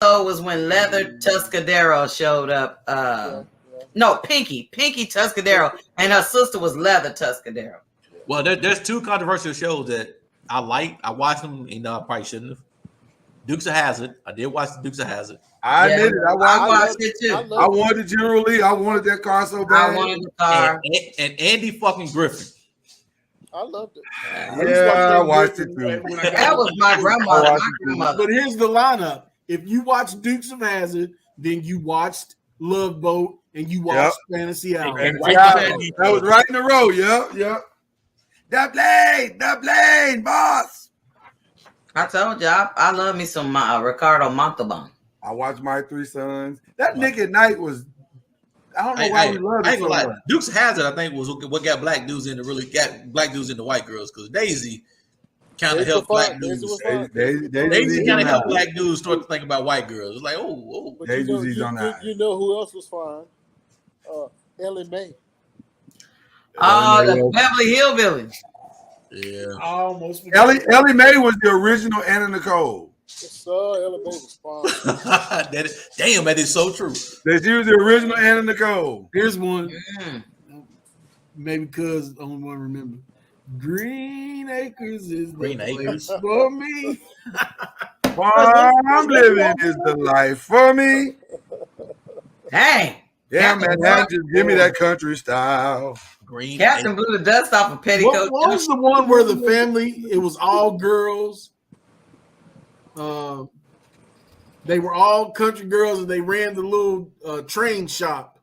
was when Leather Tuscadero showed up. No, Pinky Tuscadero, and her sister was Leather Tuscadero. Well, there's two controversial shows that I like. I watched them, I probably shouldn't have. Dukes of Hazzard. I did watch the Dukes of Hazzard. I admit it. I watched it too. I wanted General Lee. I wanted that car so bad. I wanted the car. And Andy fucking Griffin. I loved it. I watched it too. That was my grandmother. But here's the lineup. If you watched Dukes of Hazzard, then you watched Love Boat and you watched Fantasy Hour. That was right in a row. Yep. The plane, boss. I told you, I love me some Ricardo Montalban. I watched My Three Sons. That Nick at Night was. I don't know why we love it so much. Dukes of Hazzard, I think, was what got black dudes into white girls, because Daisy kind of helped black dudes. Daisy kind of helped black dudes start to think about white girls. It's like, oh. Daisy's on that. You know who else was fine? Ellie Mae. Oh, the Beverly Hillbillies. Yeah. Almost. Ellie Mae was the original Anna Nicole. Ellie Mae was fine. Damn, that is so true. That she was the original Anna Nicole. Here's one. Maybe because the only one remember. Green Acres is Green Acres for me. Farm living is the life for me. Dang. Yeah, man, just give me that country style. Green Captain blew the dust off of Petticoat. What was the one where the family, it was all girls? They were all country girls and they ran the little train shop.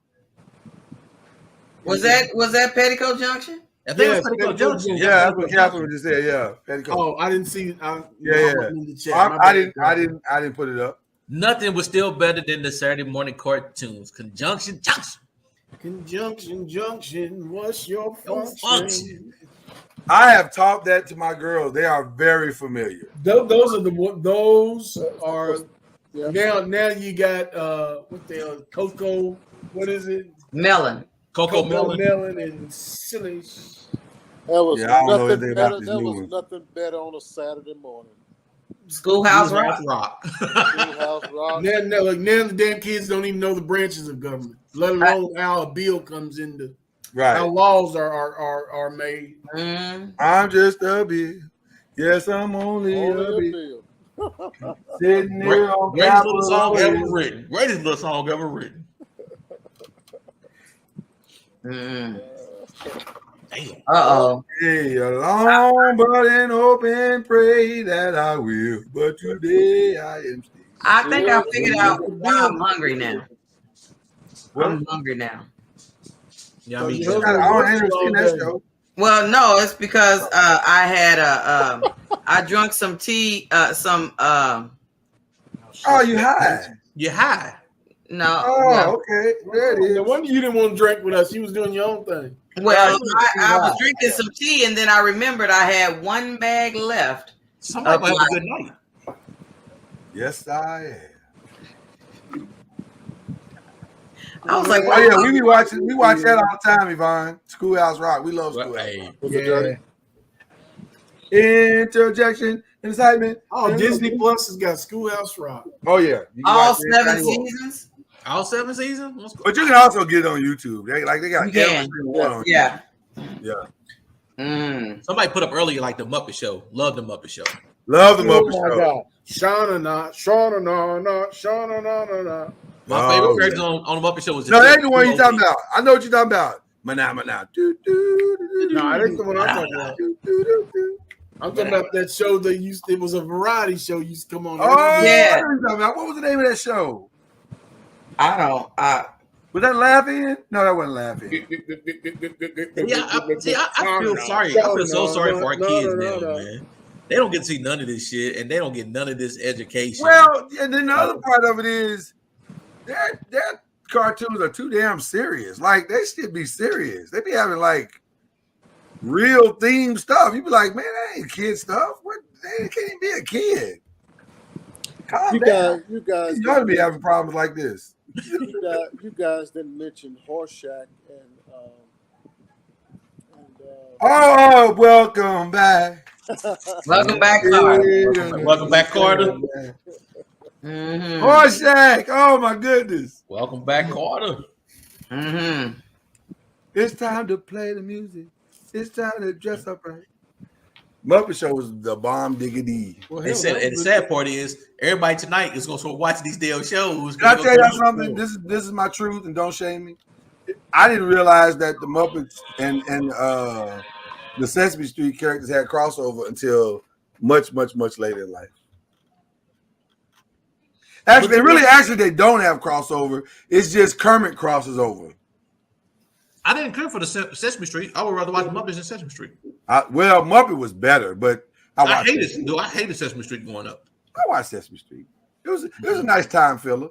Was that Petticoat Junction? I think it was Petticoat Junction. Yeah, that's what Catherine just said. Yeah, Petticoat. Oh, I didn't see. I didn't put it up. Nothing was still better than the Saturday morning cartoons. Conjunction Junction. Conjunction Junction. What's your function? I have taught that to my girls. They are very familiar. Those are now you got what the hell, Coco, what is it? Melon. Coco Melon and silly. That was nothing better on a Saturday morning. Schoolhouse Rock. Schoolhouse Rock. Now the damn kids don't even know the branches of government, let alone how a bill comes into. Right. How laws are made. I'm just a bill. Yes, I'm only a bill. Sitting here on greatest little song ever written. Greatest little song ever written. Damn. Hey, along but in hope and pray that I will. But today I am still. I think I figured out why I'm hungry now. I'm hungry now. Yeah, I mean, I ain't seen that show. Well, no, it's because I had I drunk some tea, Oh, you high? You high? No. Oh, okay. There it is. No wonder you didn't want to drink with us. You was doing your own thing. Well, I was drinking some tea, and then I remembered I had one bag left. Somebody have a good night. Yes, I am. I was like, oh yeah, we watch that all the time, Yvonne. Schoolhouse Rock. We love Schoolhouse Rock. Interjection, incitement. Oh, Disney Plus has got Schoolhouse Rock. Oh yeah. All 7 seasons? All 7 seasons? But you can also get it on YouTube. They got every one on YouTube. Yeah. Somebody put up earlier like the Muppet Show. Love the Muppet Show. Love the Muppet Show. Shauna. My favorite character on the Muppet Show was no, that ain't the one you talking about. I know what you're talking about. Mana. No, that ain't the one I'm talking about. I'm talking about that show that it was a variety show used to come on. Oh yeah. What was the name of that show? I don't. Was that Laughing? No, that wasn't Laughing. Yeah, I feel sorry. I feel so sorry for our kids now, man. They don't get to see none of this shit, and they don't get none of this education. Well, and then the other part of it is their cartoons are too damn serious. Like, they should be serious. They be having like real theme stuff. You be like, man, that ain't kid stuff. What? They can't even be a kid. Calm down. You guys ought to be having problems like this. You guys didn't mention Horseshack oh, welcome back. Welcome back, Carter. Welcome back, Carter. Mm-hmm. Horseshack. Oh my goodness. Welcome back, Carter. Mm-hmm. It's time to play the music. It's time to dress up right. Muppet Show was the bomb diggity. Well, and the sad part is everybody tonight is going to start watching these damn shows. Can I tell y'all something? This is my truth, and don't shame me. I didn't realize that the Muppets and the Sesame Street characters had crossover until much later in life. Actually, they don't have crossover. It's just Kermit crosses over. I didn't care for the Sesame Street. I would rather watch Muppets than Sesame Street. Well, Muppet was better, but I hated Sesame Street growing up. I watched Sesame Street. It was a nice time filler.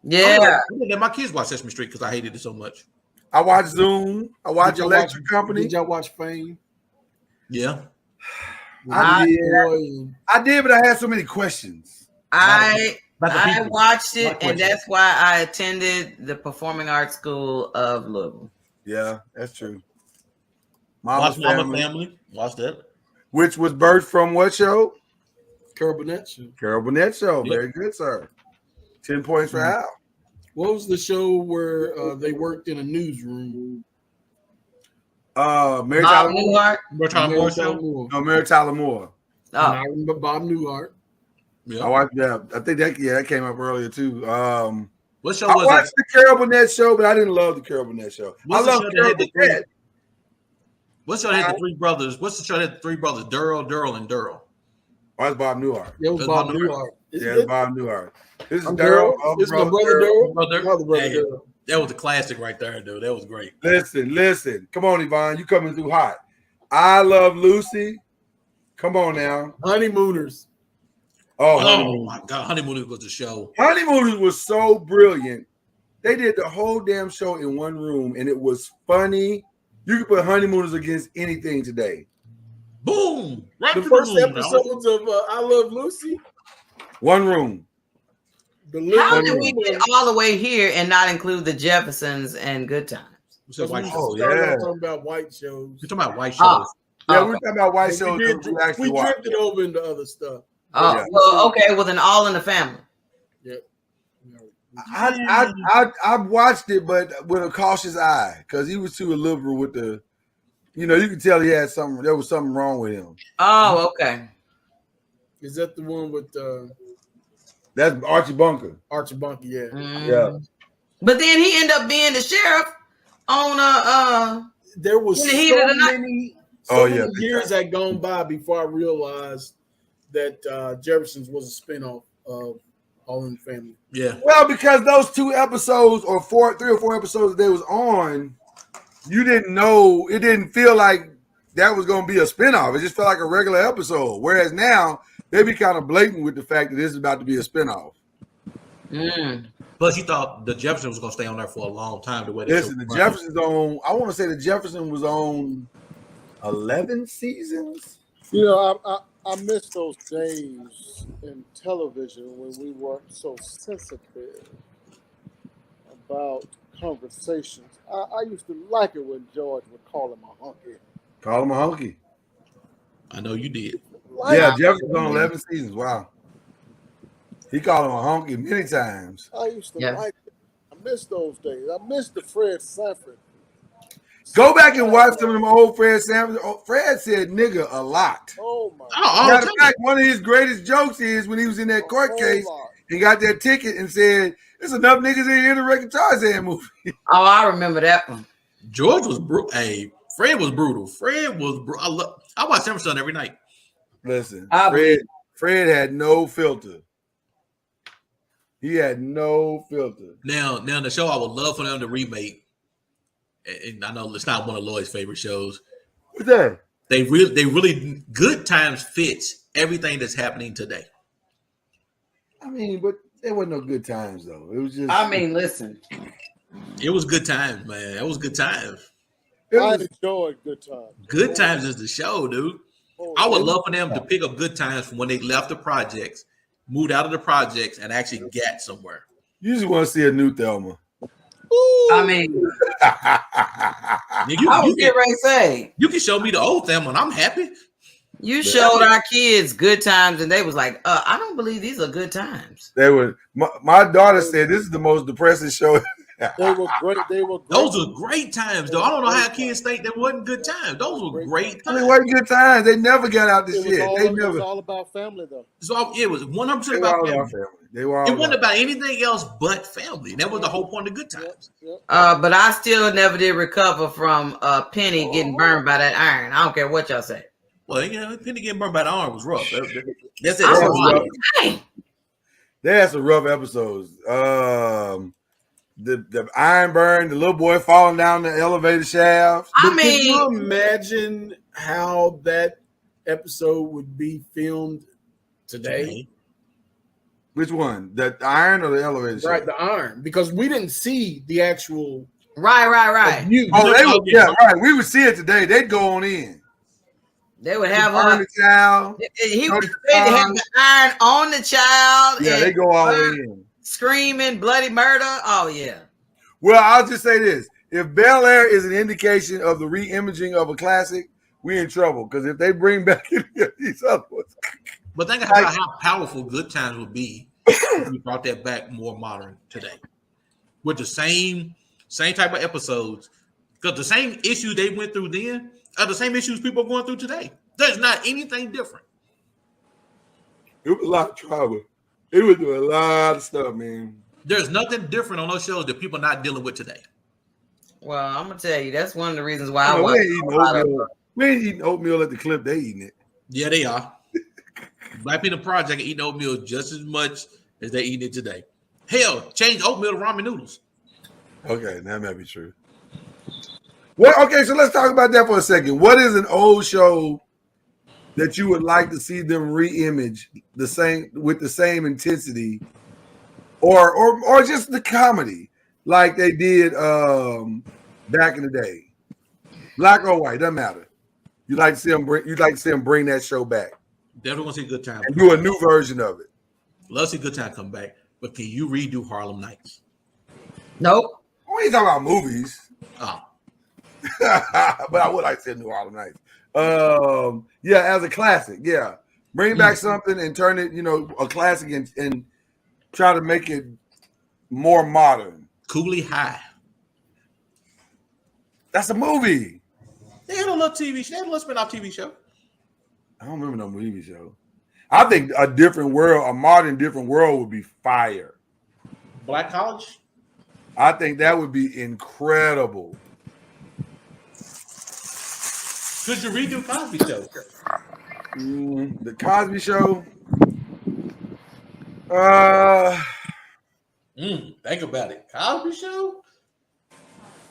Yeah. I didn't let my kids watch Sesame Street because I hated it so much. I watched Zoom. I watched Electric Company. Did y'all watch Fame? Yeah. I did, but I had so many questions. I watched it, and that's why I attended the Performing Arts School of Louisville. Yeah, that's true. Mama Family. Watch that. Which was birthed from what show? Carol Burnett Show. Carol Burnett Show. Yep. Very good, sir. 10 points for Al. What was the show where they worked in a newsroom? Mary Tyler Moore. Mary Tyler Moore show? No, Mary Tyler Moore. Oh. I remember Bob Newhart. Yeah. I watched that. I think that came up earlier too. What show I was watched it? the Carol Burnett Show, but I didn't love the Carol Burnett Show. I love Carol Burnett. What show had the three brothers? What's the show that had the three brothers? Daryl, and Daryl. Oh, that's Bob Newhart. It was Bob Newhart. Yeah, it's Bob Newhart. This is Daryl. This is my brother Daryl. That was a classic right there, dude. That was great. Listen. Come on, Yvonne. You coming through hot. I Love Lucy. Come on now. Honeymooners. Oh my God. Honeymooners was the show. Honeymooners was so brilliant. They did the whole damn show in one room, and it was funny. You could put Honeymooners against anything today. Boom! Right the first episodes of I Love Lucy. One room. How did we get all the way here and not include the Jeffersons and Good Times? We're talking about white shows. We're talking about white shows. Yeah, we're talking about white shows. We drifted over into other stuff. Oh, yeah. Well, okay. Well, then All in the Family. Yep. I watched it, but with a cautious eye, because he was too liberal with the, you can tell he had something. There was something wrong with him. Oh, okay. Is that the one with That's Archie Bunker. Archie Bunker, yeah. Yeah. But then he ended up being the sheriff on there was in the heat of the night. many years had gone by before I realized that Jefferson's was a spinoff of All in the Family. Yeah. Well, because those 2 episodes or 3 or 4 episodes that they was on, you didn't know, it didn't feel like that was going to be a spinoff. It just felt like a regular episode. Whereas now they be kind of blatant with the fact that this is about to be a spinoff. Plus, you thought the Jefferson was going to stay on there for a long time. Listen, the Jefferson's on. I want to say the Jefferson was on 11 seasons. I miss those days in television when we weren't so sensitive about conversations. I used to like it when George would call him a hunky. Call him a hunky. I know you did. Jefferson's on 11 seasons. Wow. He called him a honky many times. I used to like it. I miss those days. I miss the Fred Sanford. Go back and watch some of them old Fred Sanford. Fred said nigga a lot. Oh, my God. Matter of fact, one of his greatest jokes is when he was in that court case and got that ticket and said, there's enough niggas in here to wreck a Tarzan movie. Oh, I remember that one. George was brutal. Hey, Fred was brutal. I watch Jefferson every night. Listen, Fred had no filter. He had no filter. Now the show I would love for them to remake, and I know it's not one of Lloyd's favorite shows. What's that? They really Good Times fits everything that's happening today. I mean, but there wasn't no Good Times though. It was just. I mean, listen. It was Good Times, man. That was Good Times. I enjoyed Good Times. Good Times is the show, dude. I would love for them to pick up Good Times from when they left the projects, moved out of the projects, and actually got somewhere. You just want to see a new Thelma. Ooh. I mean, I was getting ready to say. You can show me the old Thelma, and I'm happy. You showed our kids Good Times, and they was like, I don't believe these are good times. They were. My daughter said this is the most depressing show. They were great. They were great. Those were great times, though. I don't know how kids think they wasn't good times. Those were great times. They weren't good times. They never got out the shit. It was all about family, though. So it was 100% about family. They were all it wasn't about anything else but family. That was the whole point of Good Times. But I still never did recover from Penny getting burned by that iron. I don't care what y'all say. Well, you know, Penny getting burned by the arm was rough. That's it. They had some rough episodes. The iron burn, the little boy falling down the elevator shaft. Can you imagine how that episode would be filmed today? Which one? The iron or the elevator shaft? Right, the iron. Because we didn't see the actual. Right. Right. We would see it today. They'd go on in. They would have the child. He would have the iron on the child. Yeah, they go all in. Screaming bloody murder. Oh, yeah. Well, I'll just say this. If Bel Air is an indication of the re-imaging of a classic, we're in trouble. Because if they bring back these other ones. But think about how powerful Good Times would be if we brought that back more modern today. With the same type of episodes. Because the same issues they went through then are the same issues people are going through today. There's not anything different. It was a lot of trauma. It was doing a lot of stuff, man. There's nothing different on those shows that people are not dealing with today. Well, I'm gonna tell you, that's one of the reasons why I watch. We ain't eating oatmeal at the clip. They eating it. Yeah, they are. Black People Project eating oatmeal just as much as they eating it today. Hell, change oatmeal to ramen noodles. Okay, that might be true. Well, okay, so let's talk about that for a second. What is an old show that you would like to see them re-image the same with the same intensity, or just the comedy like they did back in the day? Black or white, doesn't matter. You'd like to see them bring that show back. Definitely want to see Good Time and do a new version of it. Love to see Good Time come back, but can you redo Harlem Nights? Nope. We ain't talking about movies. Oh. But I would like to see a new Harlem Nights. Yeah, as a classic. Yeah, bring back something and turn it, a classic and try to make it more modern. Cooley High. That's a movie. They had a little TV show. They had a little spin-off TV show. I don't remember no movie show. I think a modern different world would be fire. Black College. I think that would be incredible. Could you redo Cosby Show? The Cosby Show. Think about it. Cosby Show?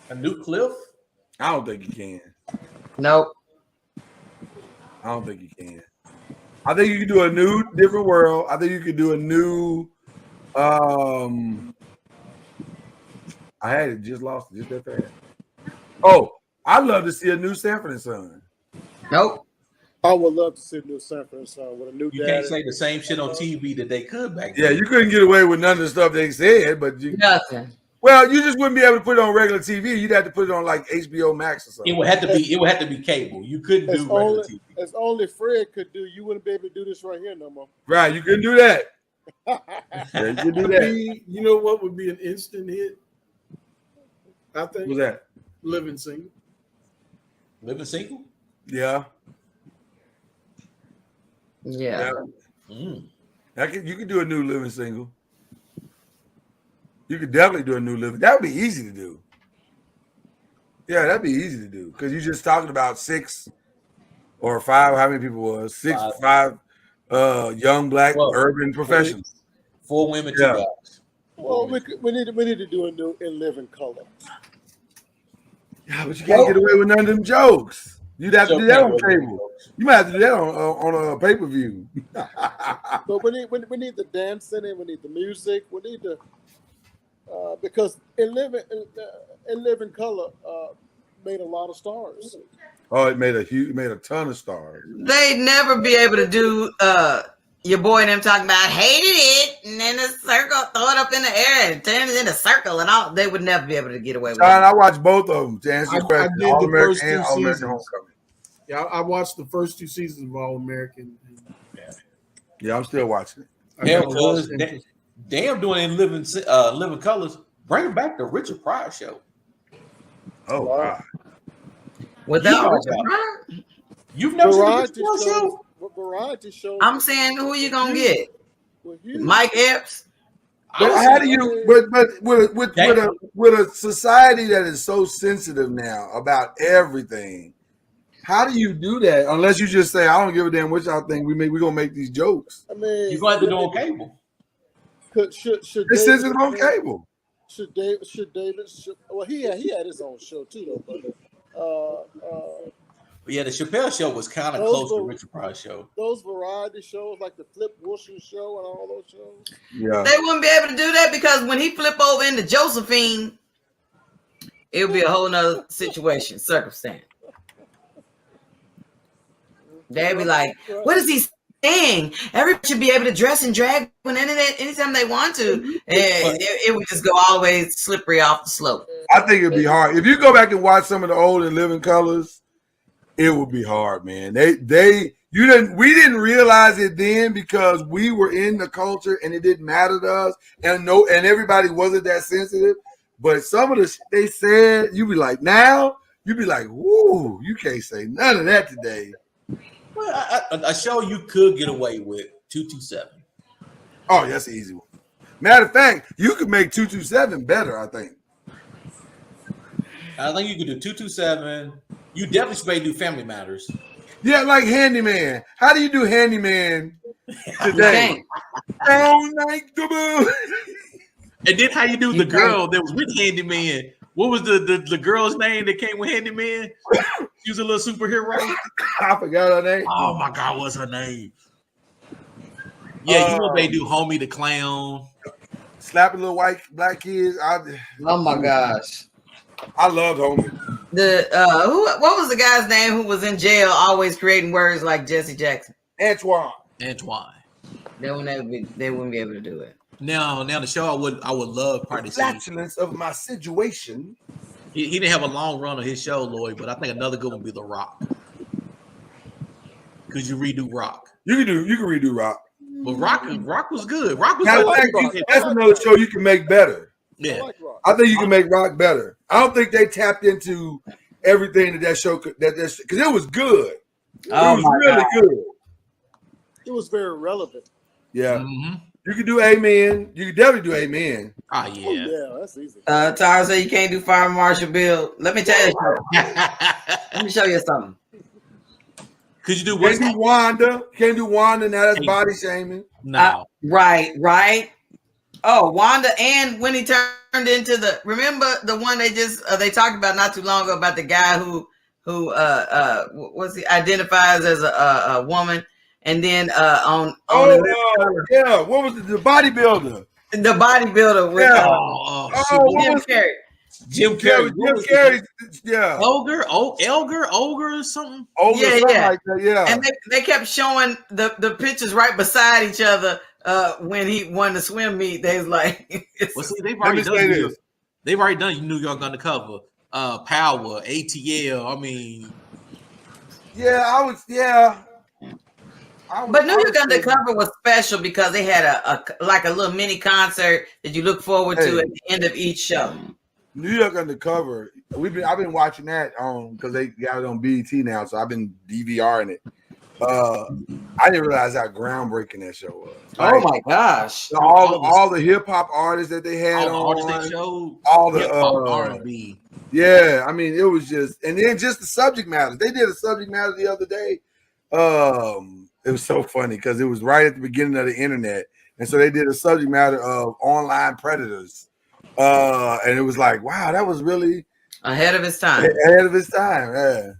A new Cliff? I don't think you can. Nope. I don't think you can. I think you can do a new, different world. I think you could do a new. I had it, just lost it, just that fast. Oh, I'd love to see a new Sanford and Son. Nope. I would love to see a new Sanford and Son with a new. You can't say the same shit on TV that they could back then. Yeah, you couldn't get away with none of the stuff they said, but nothing. Well, you just wouldn't be able to put it on regular TV. You'd have to put it on like HBO Max or something. It would have to be cable. You couldn't do regular TV. It's only Fred could do. You wouldn't be able to do this right here no more. Right, you couldn't do that. Yeah, you could do that. You know what would be an instant hit? I think. What's that? Living Single. Living Single? Yeah. Yeah. You could do a new Living Single. You could definitely do a new Living. That would be easy to do. Yeah, that'd be easy to do because you're just talking about 6 or 5. How many people was 5 young black urban professionals? 4 women, 2 guys. Well, we need to do a new In Living Color. Yeah, but you can't get away with none of them jokes. You'd have to do that on cable. You might have to do that on a pay-per-view. But we need the dancing and we need the music. We need the because In Living Color made a lot of stars. Oh, it made a ton of stars. They'd never be able to do your boy and them talking about hated it and then the circle, throw it up in the air and turn it into a circle and all. They would never be able to get away with it. I watched both of them to answer your question. All American and All American Homecoming. Yeah, I watched the first 2 seasons of All American. Yeah, I'm still watching it. Damn, cuz damn doing in living colors. Bring back the Richard Pryor show. Oh wow. Without Yeah. Richard Pryor? You've never seen the Richard Variety Pryor shows. show? Variety shows. I'm saying, who you gonna get? Well, you. Mike Epps? But how do you? But with a society that is so sensitive now about everything, how do you do that? Unless you just say, "I don't give a damn what y'all think. We're gonna make these jokes." I mean, You're going to have to do it on cable. Should It's sensitive on cable. Should David? Well, he had his own show too, though. But But yeah, the Chappelle show was kind of close to Richard Pryor show. those variety shows, like the Flip Wilson show and all those shows. Yeah, They wouldn't be able to do that because when he flip over into Josephine, it would be a whole nother situation, circumstance. They'd be like, "What is he saying? Everybody should be able to dress and drag anytime they want to." And it would just go all the way slippery off the slope. I think it'd be hard if you go back and watch some of the old and living colors. It would be hard, man. We didn't realize it then because we were in the culture and it didn't matter to us, and everybody wasn't that sensitive. But some of the they said, you'd be like, "Woo, you can't say none of that today." Well, a show you could get away with 227. Oh, that's an easy one. Matter of fact, you could make 227 better, I think. I think you could do 227. You definitely should do Family Matters. Yeah, like Handyman. How do you do Handyman today? Oh, like the moon. And then how you do the girl that was with Handyman? What was the girl's name that came with Handyman? She was a little superhero. I forgot her name. Oh my God, what's her name? Yeah, you know they do Homie the Clown. Slapping little black kids. Oh my gosh. I loved Homie. What was the guy's name who was in jail always creating words like Jesse Jackson? Antoine. They wouldn't be able to do it. Now the show I would love probably see. Flatulence of my situation. He didn't have a long run on his show, Lloyd, but I think another good one would be The Rock. Could you redo Rock? You can redo Rock. But Rock was good. Rock was good. That's another show you can make better. Yeah. I think you can make Rock better. I don't think they tapped into everything that show could because it was good. It was really good. It was very relevant. Yeah. Mm-hmm. You can do Amen. You can definitely do Amen. Oh yeah. Oh, yeah, that's easy. Tara said you can't do Fire Marshal Bill. Let me tell you something. Let me show you something. Could you do what? Can't do Wanda. Can't do Wanda now. That's body shaming. No. Right. Oh, Wanda, and when he turned into remember the one they talked about not too long ago about the guy who identifies as a woman, and then what was it? The bodybuilder. The bodybuilder with Jim Carrey. Yeah. Elger or something. Like that, yeah. And they kept showing the pictures right beside each other. When he won the swim meet, they was like, they've already done New York Undercover, Power, ATL. I mean, but New York Undercover was special because they had a little mini concert that you look forward to at the end of each show. New York Undercover, I've been watching that because they got it on BET now, so I've been DVRing it. I didn't realize how groundbreaking that show was. Oh my gosh! All the hip hop artists that they had all the R&B. Yeah, I mean it was just, and then just the subject matter. They did a subject matter the other day. It was so funny because it was right at the beginning of the internet, and so they did a subject matter of online predators. And it was like, wow, that was really ahead of its time. Yeah.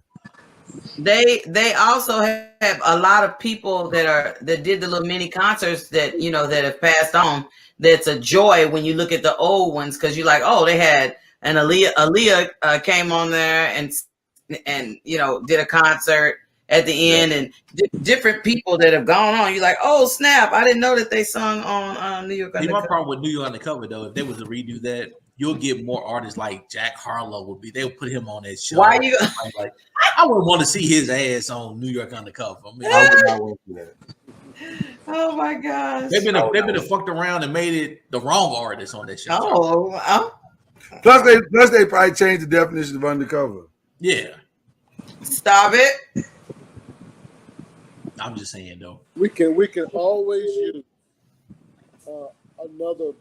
They also have a lot of people that did the little mini concerts that that have passed on. That's a joy when you look at the old ones because you're like, oh, they had an Aaliyah came on there and did a concert at the end, and different people that have gone on. You're like, oh snap! I didn't know that they sung on New York Undercover. My problem with New York Undercover though, if they was to redo that, you'll get more artists like Jack Harlow would be. They'll put him on that show. Why you? Like, I wouldn't want to see his ass on New York Undercover. I mean, I would not want to do that. Oh my gosh! they've been fucked around and made it the wrong artist on that show. Oh. Plus they probably changed the definition of undercover. Yeah, Stop it! I'm just saying though. We can always use another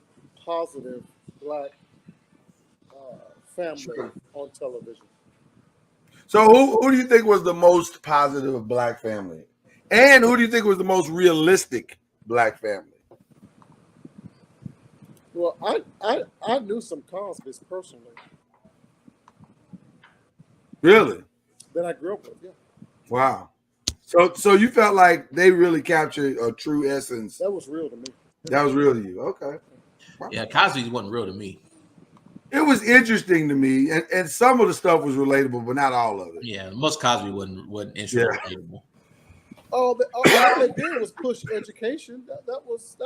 positive black family on television. So who do you think was the most positive black family? And who do you think was the most realistic black family? Well, I knew some Cosby's personally Really? that I grew up with. Yeah, Wow. So you felt like they really captured a true essence. that was real to me. That was real to you. Okay. Yeah, Cosby wasn't real to me. It was interesting to me, and some of the stuff was relatable, but not all of it. Yeah, most Cosby wasn't relatable. All they did was push education. That was.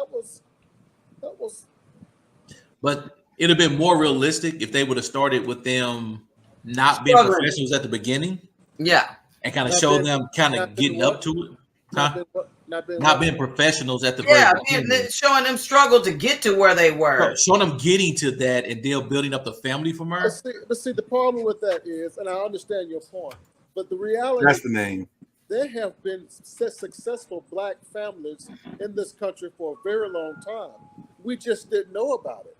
But it'd have been more realistic if they would have started with them not being Struggling. professionals at the beginning Yeah. and kind of Not show being- them kind not of being getting what? up to it. Not Not being professionals at the Yeah, very beginning. showing them struggle to get to where they were. Showing them getting to that and then building up the family from her. But see, the problem with that is, and I understand your point, but the reality That's the name. there have been successful black families in this country for a very long time. We just didn't know about it.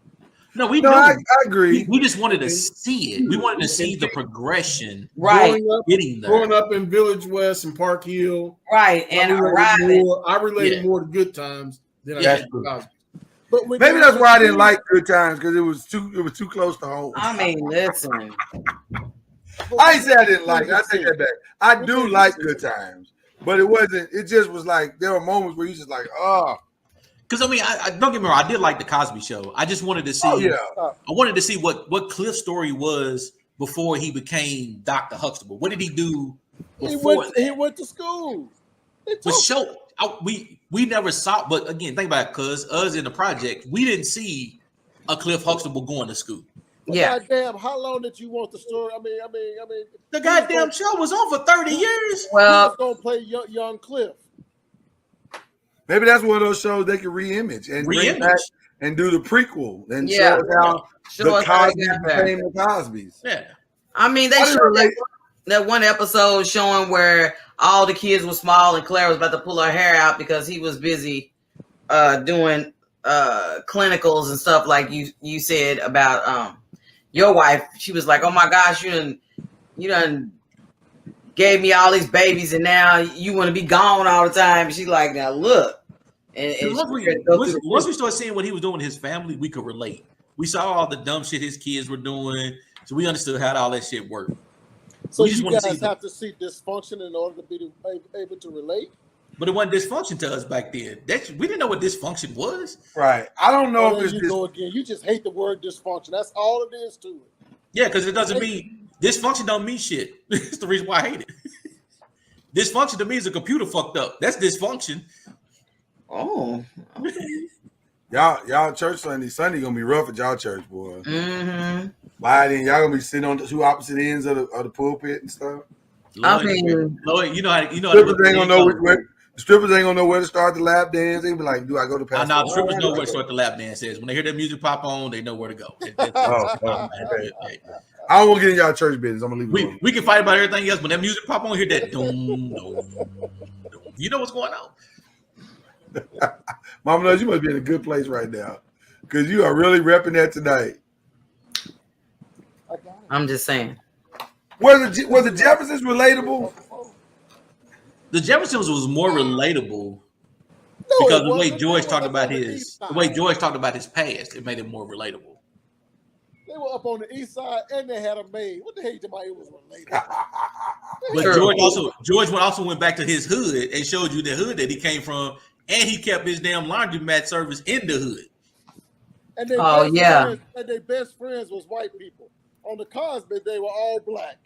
No, we No, knew. I agree. We just wanted to see it. We wanted to see the progression. Right, Getting there. Growing up in Village West and Park Hill, right. And arriving. I related Yeah. more to Good Times than I Yeah. did to Cosby. But when Maybe you- that's why I didn't like Good Times, because it was too close to home. I mean, listen. I ain't say I didn't like it. I take that back. I do like Good Times, but it wasn't. It just was like there were moments where you just like, oh, Because I mean, I don't get me wrong. I did like the Cosby Show. I just wanted to see. oh yeah. I wanted to see what Cliff's story was before he became Dr. Huxtable. What did he do before he went to school. the show? We never saw. But again, think about it, cuz us in the project, we didn't see a Cliff Huxtable going to school. Yeah. Goddamn, how long did you want the story? I mean, The goddamn show was on for 30 years. who Well, was gonna play young Cliff? Maybe that's one of those shows they can re-image and bring back and do the prequel and Yeah. show us how show the us how they Cosbys got there. became the Cosbys. Yeah. I mean, they I didn't showed relate. that one episode showing where all the kids were small and Claire was about to pull her hair out because he was busy doing clinicals and stuff like you said about your wife. She was like, oh my gosh, you done gave me all these babies and now you want to be gone all the time. And she's like, now look. And once we start seeing what he was doing with his family, we could relate. We saw all the dumb shit his kids were doing, so we understood how all that shit worked. So We just you wanna guys see have to see dysfunction in order to be able to relate. But it wasn't dysfunction to us back then. We didn't know what dysfunction was. Right. I don't know Oh, if there it's you go again. You just hate the word dysfunction. That's all it is to it. Yeah, because it doesn't mean dysfunction don't mean shit. That's the reason why I hate it. Dysfunction to me is a computer fucked up. That's dysfunction. Oh. y'all church Sunday gonna be rough at y'all church, boy. Mm-hmm. By then, y'all gonna be sitting on the two opposite ends of the pulpit and stuff. I mean, Lloyd, you know how Strippers ain't gonna know the strippers ain't gonna know where to start the lap dance. They be like, "Do I go to Pastor?" No, the strippers know where to start the lap dance is. When they hear that music pop on, they know where to go. I don't want to get in y'all church business. I'm gonna leave it alone. We can fight about everything else, but that music pop on, hear that doom, doom, doom. You know what's going on. Mama knows you must be in a good place right now because you are really repping that tonight. I'm just saying. Were the Jeffersons relatable? The Jeffersons was more relatable No, because it the way wasn't. George They talked were about up on the his east side. the way George talked about his past, it made it more relatable. They were up on the east side and they had a maid. What the hell you talking about? It was related. But Sure. George also went back to his hood and showed you the hood that he came from, and he kept his damn laundromat service in the hood. And their Oh, best yeah. friends, and their best friends was white people. On the Cosby, they were all black.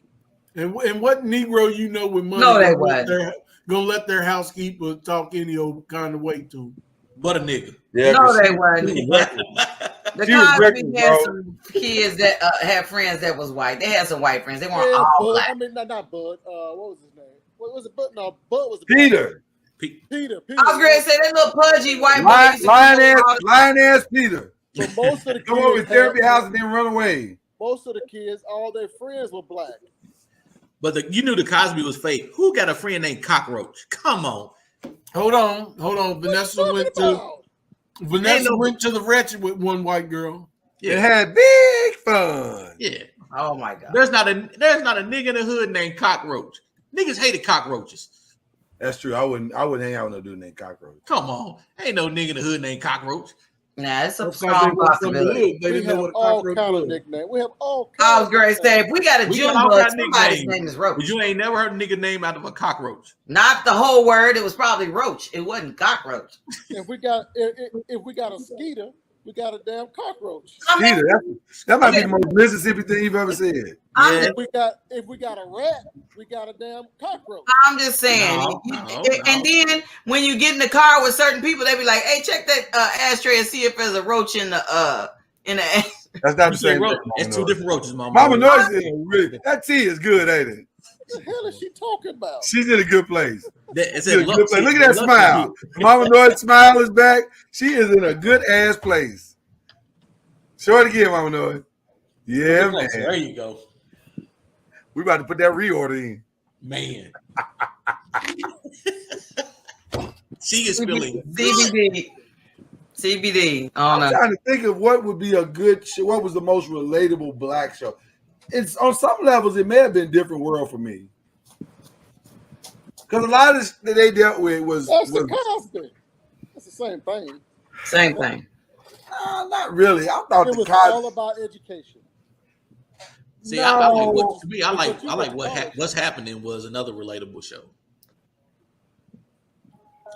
And what Negro you know with money No, they gonna let their housekeeper talk any old kind of way to them? But a nigga. Yeah, No, they weren't. The She was Cosby reckless, had bro. some kids that had friends that was white. They had some white friends. They weren't Yeah, all Bud. black. I mean, not Bud. What was his name? What was it? Bud? No, Bud was the Peter. Peter. I was going to say that little pudgy white boy Lion, used to come over all the lion ass Peter. But most of the Come over to kids, therapy house and then run away. most of the kids, all their friends were black. But you knew the Cosby was fake. Who got a friend named Cockroach? Come on. Hold on. Vanessa went to the Wretched with one white girl. It had big fun. Yeah. Oh my God. There's not a nigga in the hood named Cockroach. Niggas hated cockroaches. That's true. I wouldn't hang out with no dude named Cockroach. Come on. Ain't no nigga in the hood named Cockroach. Nah, it's a That's strong because possibility. they We didn't know have what a all cockroach kind was. of nicknames. We have all I kinds was going to say, if we got a We June got all bug, kind of somebody's nicknames. name is Roach. But you ain't never heard a nigga name out of a cockroach. Not the whole word. It was probably Roach. It wasn't cockroach. If we got a skeeter, we got a damn cockroach. Peter, that might be the most Mississippi thing you've ever said. Yeah. If we got a rat, we got a damn cockroach. I'm just saying. No. And then when you get in the car with certain people, they be like, "Hey, check that ashtray and see if there's a roach in the That's not the same thing. It's two different roaches, Mama. Mama Noise is really, that tea is good, ain't it? What the hell is she talking about? She's in a good place. It's She's in a good place. Look at that smile. Mama Noise smile is back. She is in a good ass place. Show it again, Mama Noise. Yeah, man. There you go. We about to put that reorder in. Man. She is feeling CBD. Oh, I'm no. trying to think of what would be a good show. What was the most relatable black show? It's on some levels, it may have been Different World for me. Because a lot of this that they dealt with was The Cosby. That's the same thing. Same thing. not really. I thought It the was Cosby. all about education. See, No. I like what's happening was another relatable show.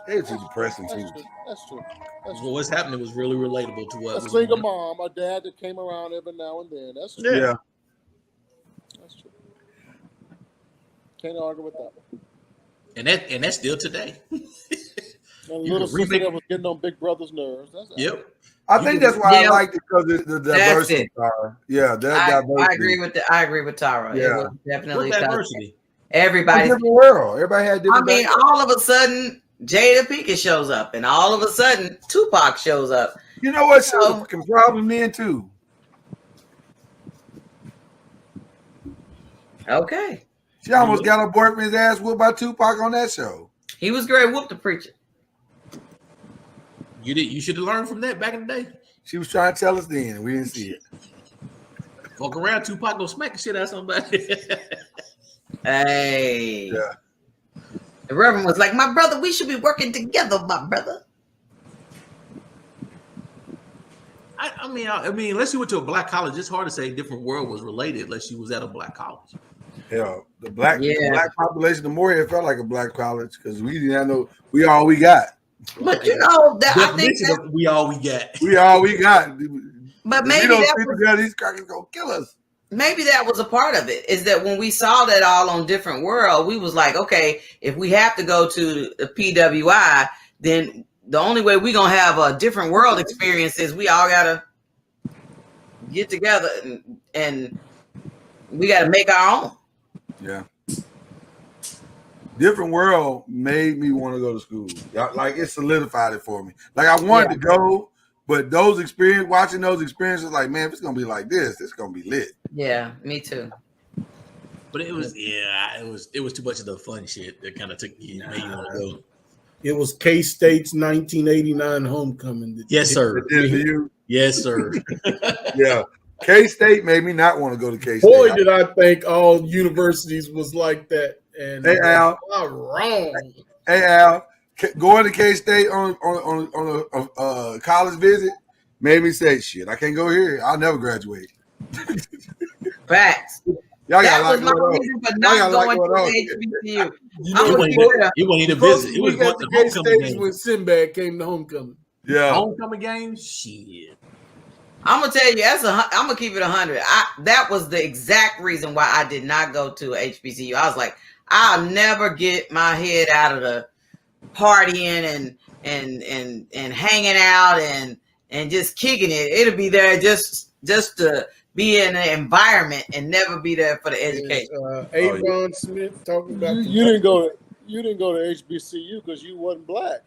It's too depressing too. That's true. Well, what's happening was really relatable to what A single mom, a dad that came around every now and then. That's true. Yeah. That's true. Can't argue with that one. And that's still today. And a You little can sister remake- that was getting on Big Brother's nerves. Yep. I think that's why I Yeah. liked it because the diversity. it. Yeah, that I diversity. agree with Tara. Yeah. It was definitely What's diversity? everybody. Different world. Everybody had I different. mean, backgrounds. all of a sudden, Jada Pinkett shows up, and all of a sudden, Tupac shows up. You know what? She was a So- fucking problem then too. Okay. She almost got her boyfriend's ass whooped by Tupac on that show. He was great. Whoop the preacher. You should have learned from that back in the day. She was trying to tell us then, and we didn't see it. Walk around, Tupac go smack the shit out of somebody. Hey. Yeah. The Reverend was like, "My brother, we should be working together, my brother." I mean, unless you went to a black college, it's hard to say Different World was related unless you was at a black college. Yeah, the black Yeah. population, the more it felt like a black college because we didn't have no. We all we got. But you know that I think Definition that, of we all we got. We all we got. but If maybe we don't that stick was, together, these crackers gonna kill us. maybe that was a part of it. Is that when we saw that all on Different World, we was like, okay, if we have to go to the PWI, then the only way we gonna have a Different World experience is we all gotta get together and we gotta make our own. Yeah. Different World made me want to go to school. Like it solidified it for me. Like I wanted to go, but watching those experiences, like man, if it's gonna be like this, it's gonna be lit. Yeah, me too. But it was too much of the fun shit that kind of made you want to go. It was K-State's 1989 homecoming. Yes, sir. It did for you? Yes, sir. Yeah. K-State made me not want to go to K-State. Boy, did I think all universities was like that. And Hey, Al. I'm wrong. Hey Al, going to K-State on a college visit made me say, shit, I can't go here. I'll never graduate. Facts. Y'all That got was my reason for not going to HBCU. It wasn't even visit. It was we got going the to homecoming K-State games. when Sinbad came to homecoming. Yeah. Homecoming games? Shit. I'm gonna tell you, I'm gonna keep it 100. That was the exact reason why I did not go to HBCU. I was like, I'll never get my head out of the partying and hanging out and just kicking it. It'll be there just to be in an environment and never be there for the education. Avon Smith talking about you didn't go to HBCU because you wasn't black.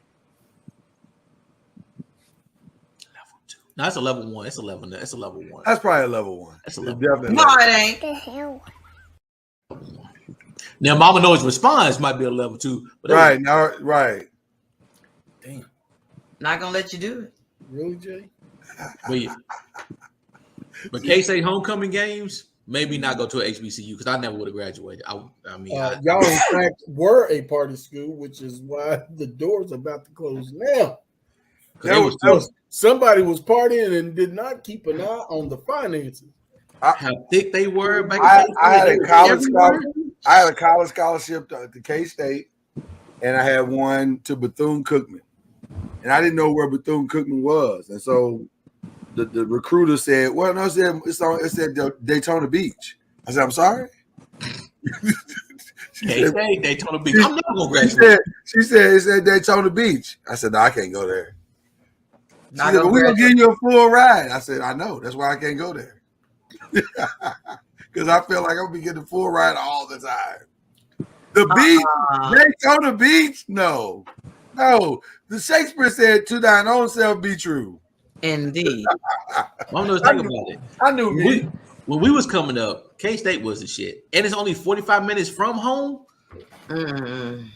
No, that's a level 1. It's a level. That's a level 1. That's probably a level 1. That's a level. Definitely. No, it ain't. The hell? Now, Mama Noise response might be a level 2. But Right now, right. Damn. Not gonna let you do it. Really, Jay? But K-State homecoming games, maybe not go to an HBCU because I never would have graduated. I mean, Y'all in fact were a party school, which is why the doors are about to close now. Somebody was partying and did not keep an eye on the finances. how thick they were back I had a college everywhere. I had a college scholarship to K-State, and I had one to Bethune-Cookman. And I didn't know where Bethune-Cookman was. And so the recruiter said, well, no, it said Daytona Beach. I said, I'm sorry? K-State, Daytona Beach. I'm never going to graduate. She said, it said Daytona Beach. I said, no, I can't go there. She Not said, gonna but we're going to graduate. give you a full ride. I said, I know. That's why I can't go there. Because I feel like I'm going to be getting a full ride all the time. The beach, Daytona Beach? No. The Shakespeare said, to thine own self be true. Indeed. Mama Noise, think about it. I knew me. When we was coming up, K-State was the shit. And it's only 45 minutes from home. Mm-mm.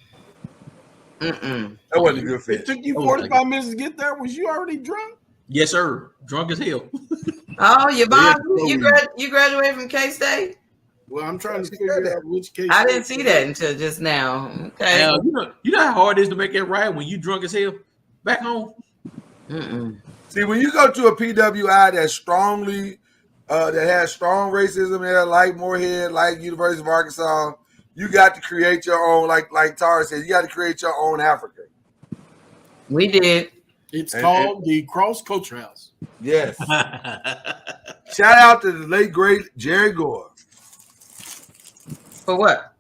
That wasn't a good It fit. took you 45 minutes to get there. Was you already drunk? Yes, sir. Drunk as hell. Oh, your mom, Yeah. you graduated from K-State? Well, I'm trying to figure out which case. I didn't see that until just now. Okay. Now, you know how hard it is to make that ride when you drunk as hell back home? Mm-mm. See, when you go to a PWI that's strongly, that has strong racism there, like Moorhead, like University of Arkansas, you got to create your own, like Tara said, you got to create your own Africa. We did. It's called the Cross Culture House. Yes. Shout out to the late, great Jerry Gore. For what?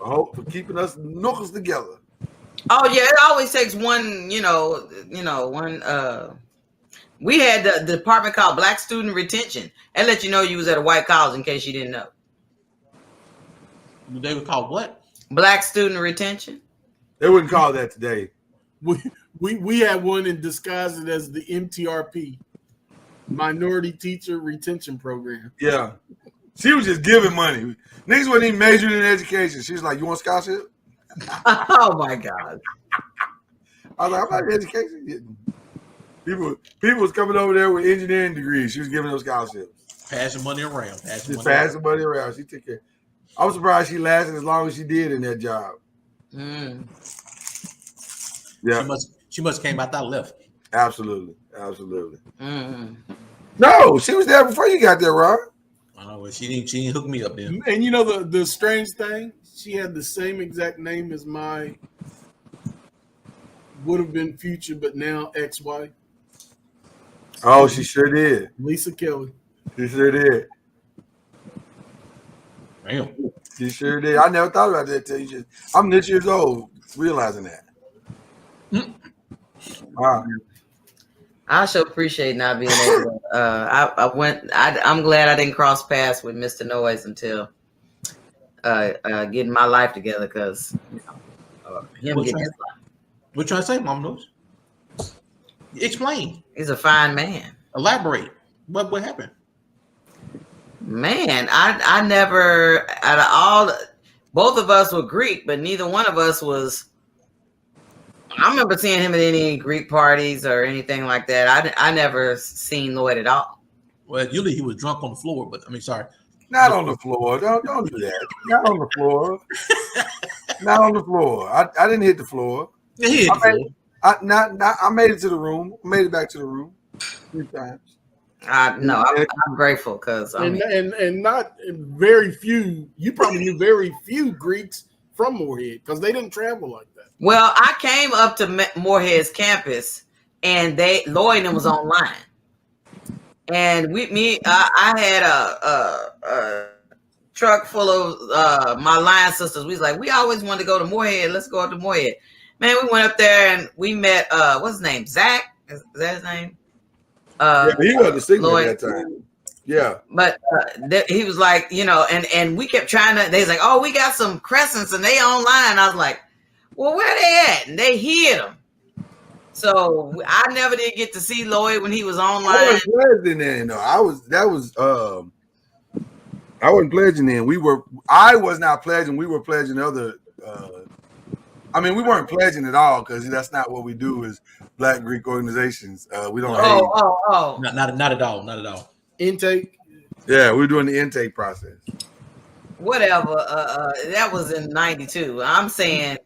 I hope for keeping us knuckles together. Oh yeah, it always takes one, one we had the department called Black Student Retention. And let you know you was at a white college in case you didn't know. They were called what? Black Student Retention. They wouldn't call that today. We had one and disguised it as the MTRP, Minority Teacher Retention Program. Yeah. She was just giving money. Niggas wasn't even majoring in education. She was like, you want scholarship? Oh my God. I was like, I'm not in education. People was coming over there with engineering degrees. She was giving them scholarships. Passing money around. Just passing money around. She took care. I was surprised she lasted as long as she did in that job. Mm. Yeah. She must came out that left. Absolutely. Mm. No, she was there before you got there, Ron. Well, she didn't hook me up then. And you know the strange thing, she had the same exact name as my would have been future, but now ex-wife. Oh, she sure did. Lisa Kelly. She sure did. Damn. She sure did. I never thought about that till you just. I'm this years old, realizing that. Wow. I sure appreciate not being able to. I'm glad I didn't cross paths with Mr. Noise until getting my life together because him What getting you his life. What you trying to say, Mom Knows? Explain. He's a fine man. Elaborate. What happened? Man, I never out of all both of us were Greek, but neither one of us was. I remember seeing him at any Greek parties or anything like that. I never seen Lloyd at all. Well, usually he was drunk on the floor, but I mean, sorry. Not on the floor. Don't do that. Not on the floor. Not on the floor. I didn't hit the floor. Yeah, he hit the floor. I made it to the room. I made it back to the room 3 times. No, I'm grateful because and not very few. You probably knew very few Greeks from Moorhead because they didn't travel like that. Well, I came up to Moorhead's campus, and Lloyd was online, and I had a truck full of my line sisters. We was like, we always wanted to go to Moorhead. Let's go up to Moorhead. Man, we went up there and we met what's his name? Zach? Is that his name? Yeah, he was the signal Lloyd. at that time. Yeah. But he was like, and we kept trying to. They was like, oh, we got some crescents and they online. I was like, well, where they at? And they hid them. So I never did get to see Lloyd when he was online. I wasn't pledging then. No, I wasn't pledging then. I was not pledging. We were pledging other. We weren't pledging at all because that's not what we do as Black Greek organizations. We don't. Not at all. Not at all. Intake. Yeah, we're doing the intake process. Whatever. That was in '92. I'm saying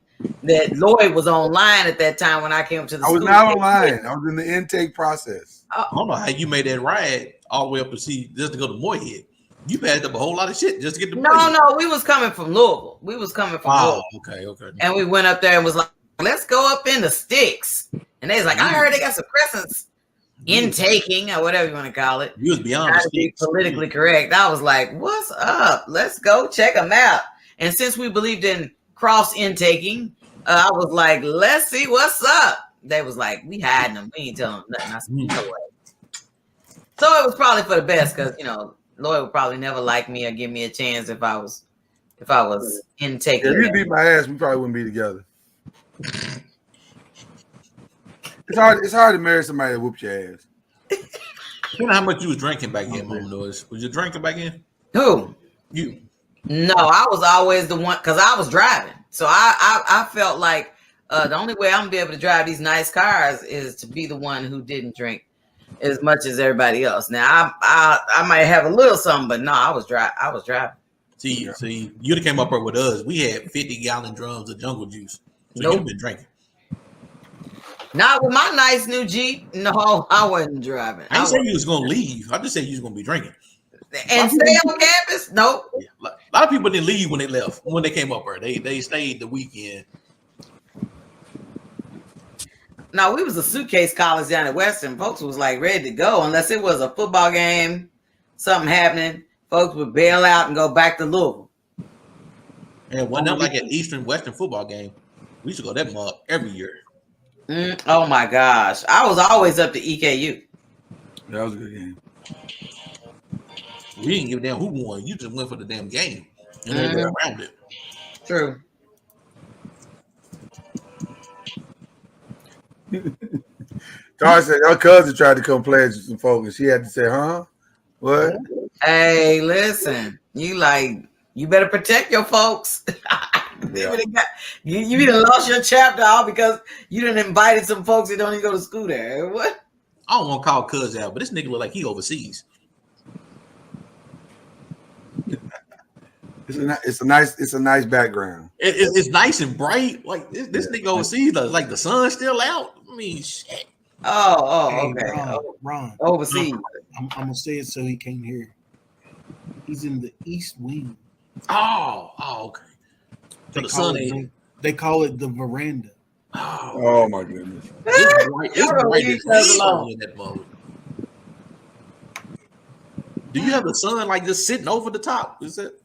that Lloyd was online at that time when I came to the school. I was not online. I was in the intake process. I don't know how you made that ride all the way up to see just to go to Moorhead. You passed up a whole lot of shit just to get to Moorhead. No, we was coming from Louisville. Louisville. Okay. And we went up there and was like, let's go up in the sticks. And they was like, I heard they got some crescents intaking or whatever you want to call it. You was beyond to be politically correct. I was like, what's up? Let's go check them out. And since we believed in cross intaking, I was like, let's see what's up. They was like, we hiding them. We ain't telling them nothing. I said, no way. So it was probably for the best because, Lloyd would probably never like me or give me a chance if I was intaking. If you beat my ass, we probably wouldn't be together. It's hard to marry somebody that whoops your ass. You know how much you was drinking back then, Mom Noise? Was you drinking back then? Who? You. No, I was always the one because I was driving. So I felt like the only way I'm gonna be able to drive these nice cars is to be the one who didn't drink as much as everybody else. Now I might have a little something, but no, I was driving. See, you'd have came up here with us. We had 50-gallon drums of jungle juice. So Nope. you've been drinking. Not with my nice new Jeep. No, I wasn't driving. I didn't say you was gonna leave. I just said you was gonna be drinking. And stay on campus? Nope. Yeah. A lot of people didn't leave when they left. When they came up here, they stayed the weekend. No, we was a suitcase college down at Western. Folks was like ready to go unless it was a football game, something happening. Folks would bail out and go back to Louisville. And when not like an Eastern Western football game, we used to go that mug every year. Oh my gosh. I was always up to EKU. That was a good game. We didn't give a damn who won. You just went for the damn game and everything around it. True. Tara said her cousin tried to come pledge with some folks, and she had to say, "Huh? What?" Hey, listen. You better protect your folks. Yeah. You done lost your chapter all because you done invited some folks that don't even go to school there. What? I don't want to call Cuz out, but this nigga look like he overseas. It's a nice background. It's nice and bright. Like this nigga overseas, like the sun's still out. I mean, shit. Oh, Hey, okay. Ron, Overseas. I'm gonna say it so he can't hear. He's in the East Wing. Oh, okay. So the sun ain't. They call it the veranda. Oh my goodness! It's bright. It's bright as hell in that mode. Do you have the sun like just sitting over the top? Is it?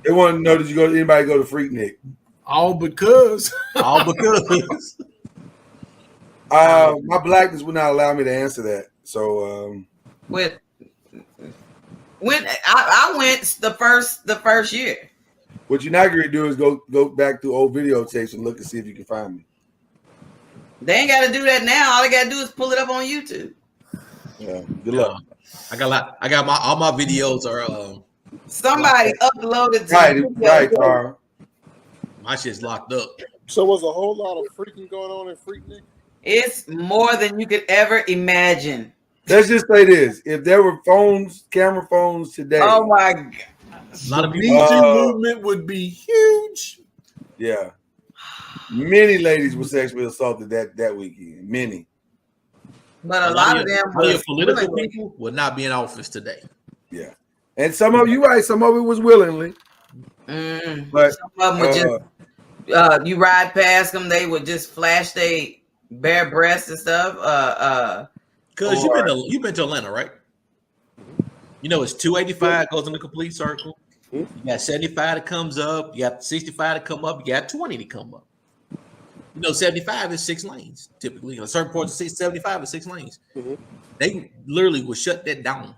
They want to know, did anybody go to Freaknik? All because. All because. My blackness would not allow me to answer that. So When I went the first year. what you're not going to do is go back through old videotapes and look and see if you can find me. They ain't got to do that now. All they got to do is pull it up on YouTube. Yeah, good luck. I got all my videos are Somebody uploaded. Right, Tara. my shit's locked up. So was a whole lot of freaking going on in Freaknik? It's more than you could ever imagine. Let's just say this: if there were camera phones today, Oh my God. A lot of The people. movement would be huge. yeah, many ladies were sexually assaulted that weekend. Many. But a lot of them your political people would not be in office today. Yeah, and some of you right. Some of it was willingly, but some of them would just you ride past them, they would just flash their bare breasts and stuff. Because you've been to Atlanta, right? You know it's 285 goes in the complete circle. You got 75 that comes up. You got 65 to come up. You got 20 to come up. 75 is 6 lanes typically. A certain part of 75 is 6 lanes. Mm-hmm. They literally would shut that down.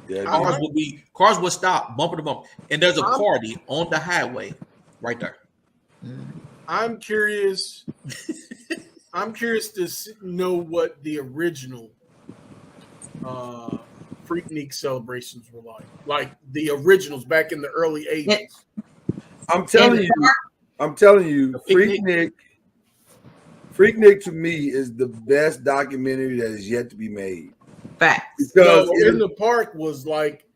Yeah, Cars would stop bumper to bumper, and there's a party on the highway right there. I'm curious. I'm curious to know what the original Freaknik celebrations were like the originals back in the early 80s. I'm telling you, Freaknik to me is the best documentary that is yet to be made. Facts. Because In the Park was like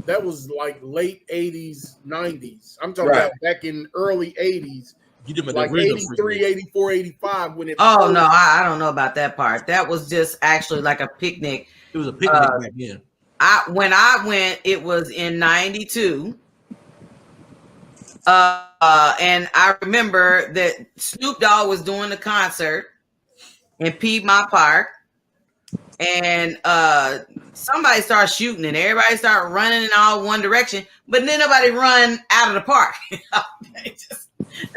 late 80s, 90s. I'm talking about back in early 80s. You did like 83, 84, 85 when it. Oh no, I don't know about that part. That was just actually like a picnic. It was a picnic back then. When I went, it was in '92. And I remember that Snoop Dogg was doing the concert in Piedmont Park, and somebody started shooting, and everybody started running in all one direction, but then nobody run out of the park.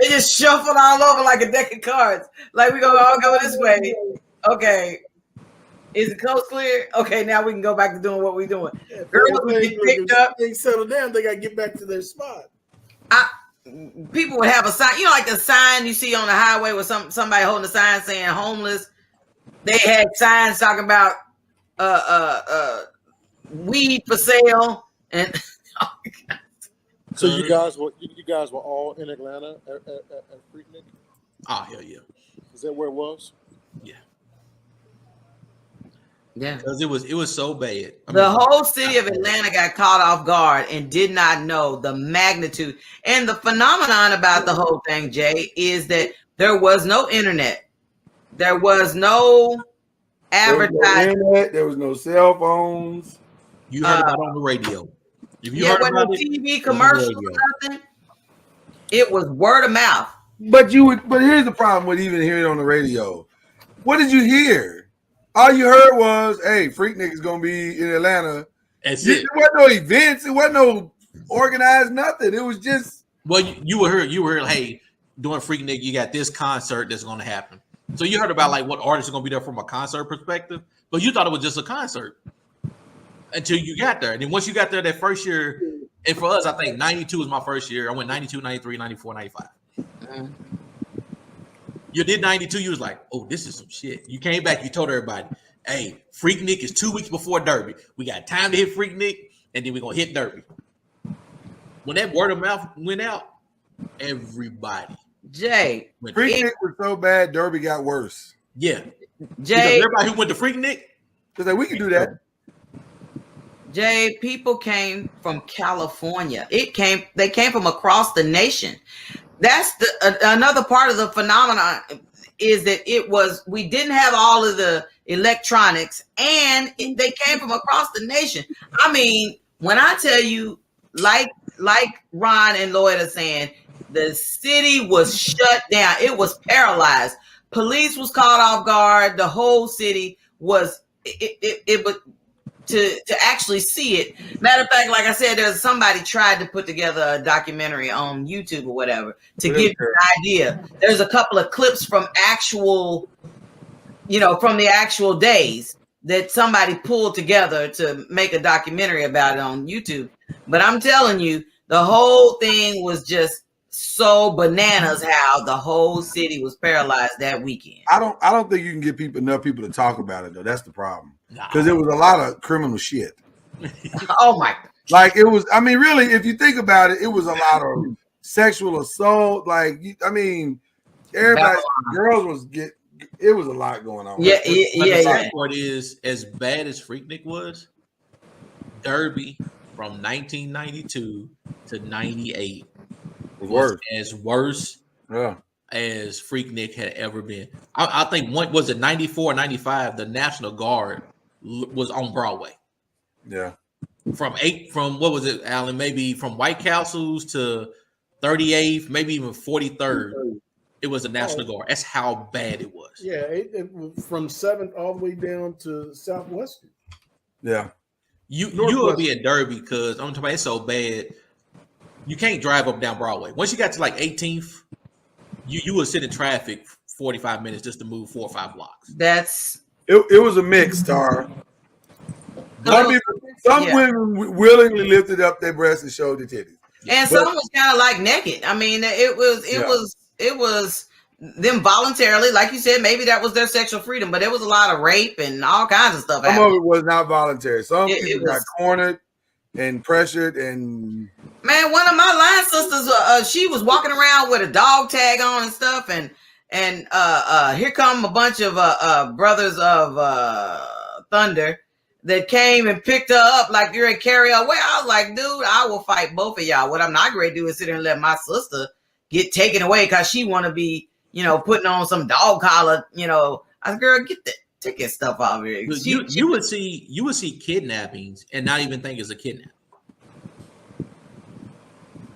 They just shuffled all over like a deck of cards. Like, we gonna all go this way. Okay. Is the coast clear? Okay, now we can go back to doing what we're doing. Girls would get picked up. They settle down. They got to get back to their spot. People would have a sign, like the sign you see on the highway with somebody holding a sign saying homeless. They had signs talking about weed for sale, and so you guys were all in Atlanta at Freaknik? Oh hell yeah! Is that where it was? Yeah. Yeah, because it was so bad. The whole city of Atlanta got caught off guard and did not know the magnitude. And the phenomenon about the whole thing, Jay, is that there was no internet. There was no advertising. There was no cell phones. You heard about it on the radio. If you heard about it, TV commercials or nothing. It was word of mouth. But here's the problem with even hearing it on the radio. What did you hear? All you heard was, "Hey, Freaknik is gonna be in Atlanta." That's it. There wasn't no events. It wasn't no organized nothing. It was just. Well, you heard. Hey, doing Freaknik, you got this concert that's gonna happen. So you heard about like what artists are gonna be there from a concert perspective, but you thought it was just a concert until you got there. And then once you got there that first year, and for us, I think 92 was my first year. I went 92, 93, 94, 95. You did 92, you was like, oh, this is some shit. You came back, you told everybody, hey, Freaknik is 2 weeks before Derby. We got time to hit Freaknik, and then we're going to hit Derby. When that word of mouth went out, everybody. Jay. Freaknik was so bad, Derby got worse. Yeah. Jay. Because everybody who went to Freaknik. Because like, we can do that. Jay, people came from California. They came from across the nation. That's another part of the phenomenon is that we didn't have all of the electronics, and they came from across the nation. I mean, when I tell you, like Ron and Lloyd are saying, the city was shut down. It was paralyzed. Police was caught off guard. The whole city was it was. To actually see it. Matter of fact, like I said, there's somebody tried to put together a documentary on YouTube or whatever to give you an idea. There's a couple of clips from from the actual days that somebody pulled together to make a documentary about it on YouTube. But I'm telling you, the whole thing was just so bananas how the whole city was paralyzed that weekend. I don't think you can get enough people to talk about it though. That's the problem. Because there was a lot of criminal shit. Oh my! Like it was. I mean, really, if you think about it, it was a lot of sexual assault. Like I mean, everybody, girls it was a lot going on. Yeah. The part is as bad as Freaknik was. Derby from 1992 to 98 was as worse. Yeah. As Freaknik had ever been. I think was it 94 or 95, the National Guard was on Broadway. Yeah. From what was it, Alan? Maybe from White Castles to 38th, maybe even 43rd. It was a National Guard. That's how bad it was. Yeah, it from 7th all the way down to Southwestern. Yeah. You will be in Derby because I'm talking about it's so bad. You can't drive up down Broadway. Once you got to like 18th, you would sit in traffic 45 minutes just to move 4 or 5 blocks. That's It was a mix, Star. Some women willingly lifted up their breasts and showed their titties. And some was kind of like naked. I mean, it was them voluntarily, like you said, maybe that was their sexual freedom, but it was a lot of rape and all kinds of stuff. Some of it was not voluntary. Some It people was- got cornered and pressured and Man, one of my line sisters, she was walking around with a dog tag on and stuff, and here come a bunch of brothers of Thunder that came and picked her up like you're a carry away. I was like, dude, I will fight both of y'all. What I'm not going to do is sit here and let my sister get taken away because she want to be, putting on some dog collar. I said, girl, take that stuff off here. You would see kidnappings and not even think it's a kidnapping.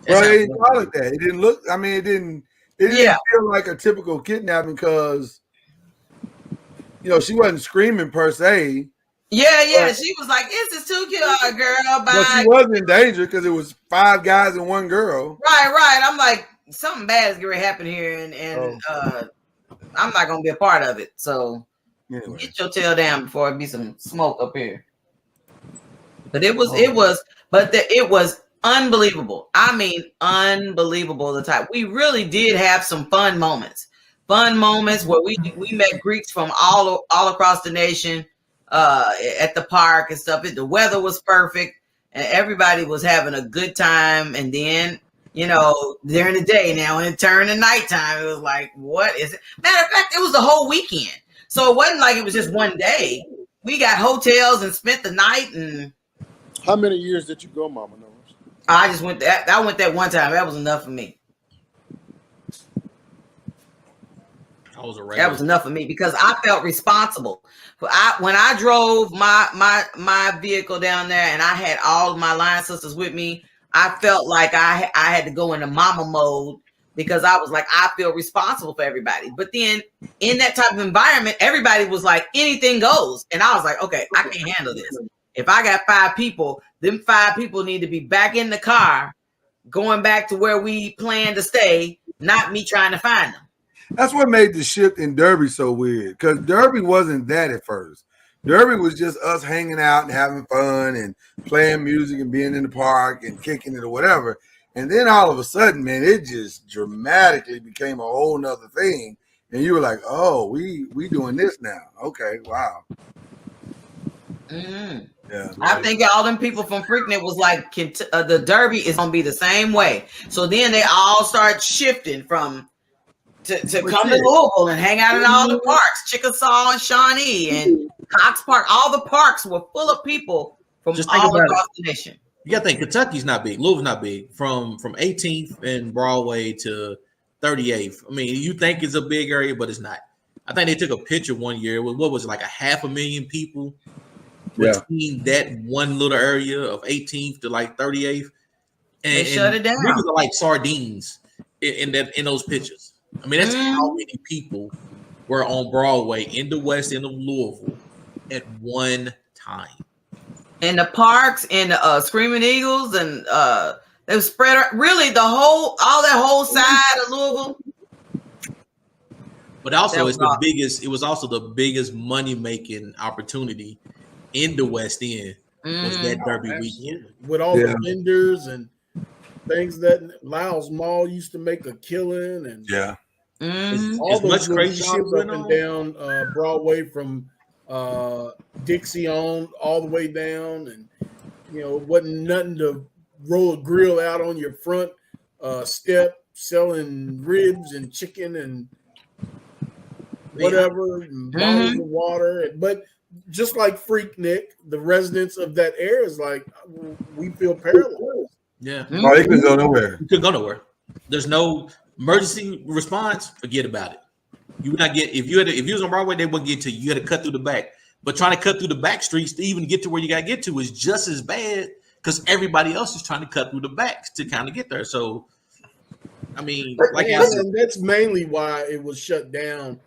well, they didn't call it that. It didn't look. I mean, it didn't feel like a typical kidnapping because she wasn't screaming per se. Yeah. She was like, "This is too cute, girl." But she wasn't in danger because it was 5 guys and 1 girl. Right. I'm like, something bad is going to happen here, and I'm not going to be a part of it. So Anyway. get your tail down before it be some smoke up here. But it was unbelievable. I mean, unbelievable. The type we really did have some fun moments where we met Greeks from all across the nation at the park and stuff. The weather was perfect and everybody was having a good time. And then, during the day now, when it turned to nighttime, it was like, what is it? Matter of fact, it was the whole weekend. So it wasn't like it was just one day. We got hotels and spent the night. And how many years did you go, Mama Knows? I just went that. I went that one time. That was enough for me. That was enough for me because I felt responsible. When I drove my vehicle down there and I had all of my line sisters with me, I felt like I had to go into mama mode because I was like, I feel responsible for everybody. But then in that type of environment, everybody was like, anything goes. And I was like, okay, I can't handle this. If I got 5 people, them 5 people need to be back in the car, going back to where we plan to stay, not me trying to find them. That's what made the shift in Derby so weird because Derby wasn't that at first. Derby was just us hanging out and having fun and playing music and being in the park and kicking it or whatever. And then all of a sudden, man, it just dramatically became a whole nother thing. And you were like, oh, we doing this now. Okay, wow. Mm-hmm. Yeah, I think all them people from Freaknet was like, the Derby is going to be the same way. So then they all start shifting from to come to Louisville and hang out in all the parks, Chickasaw and Shawnee and Cox Park. All the parks were full of people from all across the nation. You got to think Kentucky's not big. Louisville's not big. From 18th and Broadway to 38th. I mean, you think it's a big area, but it's not. I think they took a picture one year with what was it, like 500,000 people between that one little area of 18th to like 38th. And they shut it down. Niggas are like sardines in those pictures. I mean, that's how many people were on Broadway in the west end of Louisville at one time. And the parks and the Screaming Eagles and they were spread really all that whole side of Louisville. But also it was also the biggest money-making opportunity in the West End was that Derby weekend. With all the vendors and things that Lyle's Mall used to make a killing and all as much those crazy shit up and down Broadway from Dixie on all the way down, and it wasn't nothing to roll a grill out on your front step selling ribs and chicken and whatever, and bottles of water. But just like Freaknik, the residents of that area is like, we feel paralyzed. Yeah. Oh, they couldn't go nowhere. You couldn't go nowhere. There's no emergency response. Forget about it. You would not get if you was on Broadway, they wouldn't get to you. You had to cut through the back. But trying to cut through the back streets to even get to where you got to get to is just as bad because everybody else is trying to cut through the backs to kind of get there. So, I mean, like I said, and that's mainly why it was shut down,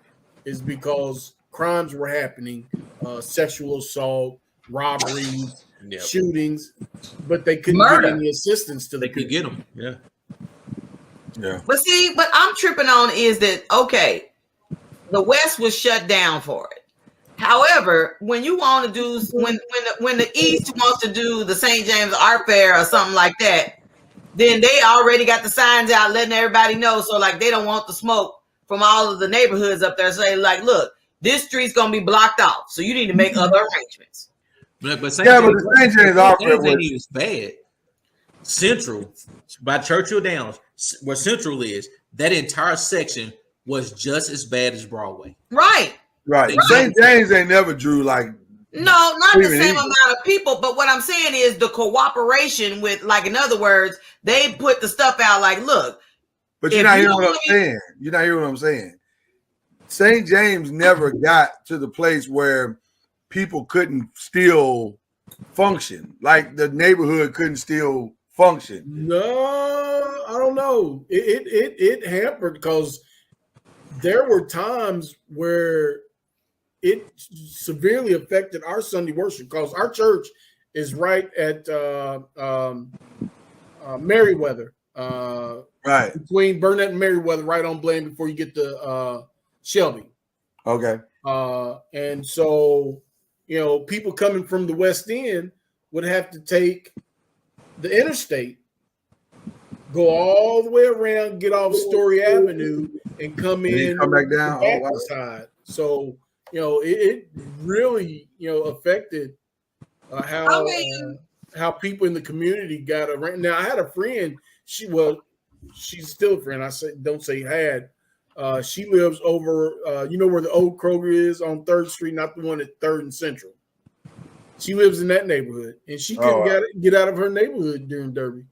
is because crimes were happening, sexual assault, robberies, shootings, but they couldn't get any assistance to they could get them. Yeah. But I'm tripping on is that, okay, the West was shut down for it. However, when you want to do when the East wants to do the St. James Art Fair or something like that, then they already got the signs out letting everybody know. So like they don't want the smoke from all of the neighborhoods up there. Say like, look, this street's gonna be blocked off, so you need to make other arrangements. But the St. James Art Fair was bad. Central by Churchill Downs, where Central is, that entire section was just as bad as Broadway. Right. St. James ain't never drew like not the same amount of people, but what I'm saying is the cooperation with, like, in other words, they put the stuff out like, look. But you're not hearing what I'm saying. You're not hearing what I'm saying. St. James never got to the place where people couldn't still function, like the neighborhood couldn't still function. No, I don't know. It hampered because there were times where it severely affected our Sunday worship because our church is right at Merriweather, right between Burnett and Merriweather, right on Blaine before you get to Shelby. Okay, and so people coming from the West End would have to take the interstate, go all the way around, get off Story Avenue, and come in, come back down the back side. So it really affected how people in the community got around. Now I had a friend. She's still a friend. Don't say had. She lives over. Where the old Kroger is on 3rd Street, not the one at 3rd and Central. She lives in that neighborhood, and she couldn't get out of her neighborhood during Derby.